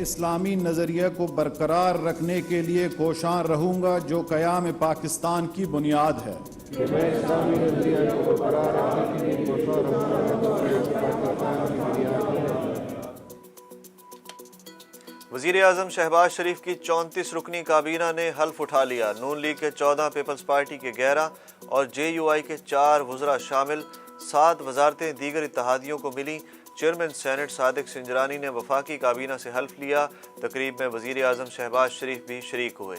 اسلامی نظریے کو برقرار رکھنے کے لیے کوشاں رہوں گا جو قیام پاکستان کی بنیاد ہے۔ میں اسلامی نظریے کو برقرار رکھنے کے لیے کوشاں رہوں گا جو قیام پاکستان کی بنیاد ہے۔ وزیر اعظم شہباز شریف کی 34 رکنی کابینہ نے حلف اٹھا لیا۔ نون لیگ کے 14، پیپلز پارٹی کے 11 اور جے یو آئی کے 4 وزراء شامل 7 وزارتیں دیگر اتحادیوں کو ملیں۔ چیئرمین سینٹ صادق سنجرانی نے وفاقی کابینہ سے حلف لیا۔ تقریب میں وزیر اعظم شہباز شریف بھی شریک ہوئے۔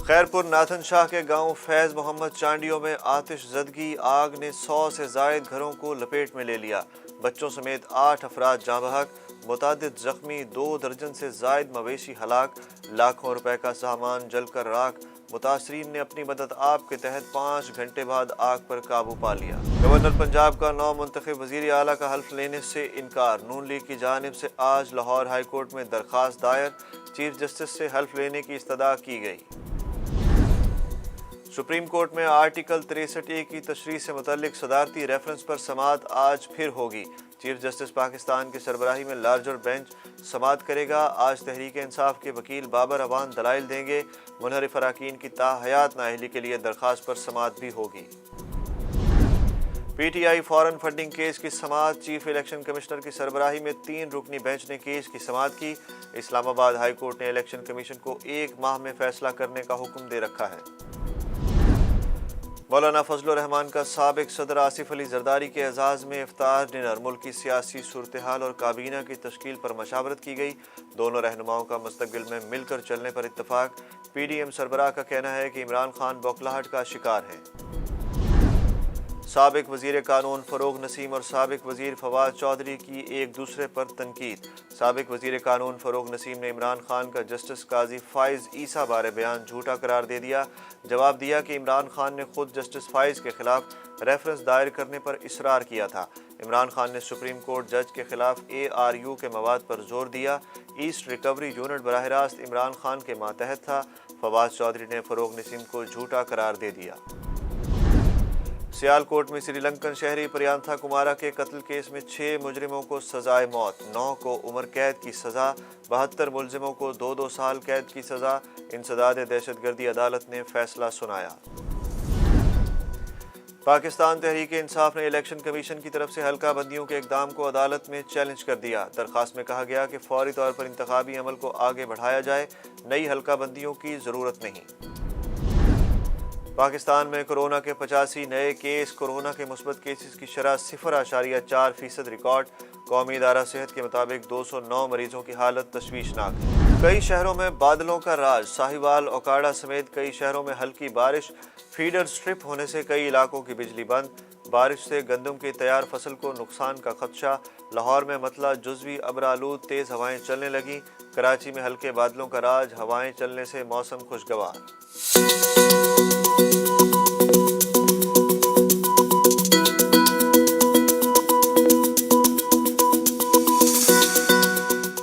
خیرپور ناتھن شاہ کے گاؤں فیض محمد چانڈیوں میں آتش زدگی، آگ نے 100 سے زائد گھروں کو لپیٹ میں لے لیا۔ بچوں سمیت 8 افراد جاں بحق، متعدد زخمی، 2 درجن سے زائد مویشی ہلاک، لاکھوں روپے کا سامان جل کر راکھ۔ متاثرین نے اپنی مدد آپ کے تحت 5 گھنٹے بعد آگ پر قابو پا لیا۔ گورنر پنجاب کا نو منتخب وزیر اعلیٰ کا حلف لینے سے انکار۔ نون لیگ کی جانب سے آج لاہور ہائی کورٹ میں درخواست دائر، چیف جسٹس سے حلف لینے کی استدعا کی گئی۔ سپریم کورٹ میں آرٹیکل 63A کی تشریح سے متعلق صدارتی ریفرنس پر سماعت آج پھر ہوگی۔ چیف جسٹس پاکستان کی سربراہی میں لارجر بینچ سماعت کرے گا۔ آج تحریک انصاف کے وکیل بابر اوان دلائل دیں گے۔ منحرف اراکین کی تاحیات نااہلی کے لیے درخواست پر سماعت بھی ہوگی۔ P T I foreign funding case کی سماعت، چیف الیکشن کمشنر کی سربراہی میں 3 رکنی بینچ نے کیس کی سماعت کی۔ اسلام آباد ہائی کورٹ نے الیکشن کمیشن کو 1 ماہ میں فیصلہ کرنے کا حکم دے رکھا ہے۔ مولانا فضل الرحمان کا سابق صدر آصف علی زرداری کے اعزاز میں افطار ڈنر، ملکی سیاسی صورتحال اور کابینہ کی تشکیل پر مشاورت کی گئی۔ دونوں رہنماؤں کا مستقبل میں مل کر چلنے پر اتفاق۔ پی ڈی ایم سربراہ کا کہنا ہے کہ عمران خان بوکھلاہٹ کا شکار ہیں۔ سابق وزیر قانون فروغ نسیم اور سابق وزیر فواد چودھری کی ایک دوسرے پر تنقید۔ سابق وزیر قانون فروغ نسیم نے عمران خان کا جسٹس قاضی فائز عیسیٰ بارے بیان جھوٹا قرار دے دیا۔ جواب دیا کہ عمران خان نے خود جسٹس فائز کے خلاف ریفرنس دائر کرنے پر اصرار کیا تھا۔ عمران خان نے سپریم کورٹ جج کے خلاف ARU کے مواد پر زور دیا۔ ایسٹ ریکوری یونٹ براہ راست عمران خان کے ماتحت تھا۔ فواد چودھری نے فروغ نسیم کو جھوٹا قرار دے دیا۔ سیالکوٹ میں سری لنکن شہری پریانتھا کمارا کے قتل کیس میں 6 مجرموں کو سزائے موت، 9 کو عمر قید کی سزا، 72 ملزموں کو 2 سال قید کی سزا۔ انسداد دہشت گردی عدالت نے فیصلہ سنایا۔ پاکستان تحریک انصاف نے الیکشن کمیشن کی طرف سے حلقہ بندیوں کے اقدام کو عدالت میں چیلنج کر دیا۔ درخواست میں کہا گیا کہ فوری طور پر انتخابی عمل کو آگے بڑھایا جائے، نئی حلقہ بندیوں کی ضرورت نہیں۔ پاکستان میں کورونا کے 85 نئے کیس، کورونا کے مثبت کیسز کی شرح 0.4% ریکارڈ۔ قومی ادارہ صحت کے مطابق 209 مریضوں کی حالت تشویشناک ہے۔ کئی شہروں میں بادلوں کا راج، ساہیوال، اوکاڑا سمیت کئی شہروں میں ہلکی بارش، فیڈر سٹرپ ہونے سے کئی علاقوں کی بجلی بند۔ بارش سے گندم کی تیار فصل کو نقصان کا خدشہ۔ لاہور میں مطلع جزوی ابرآلود، تیز ہوائیں چلنے لگیں۔ کراچی میں ہلکے بادلوں کا راج، ہوائیں چلنے سے موسم خوشگوار۔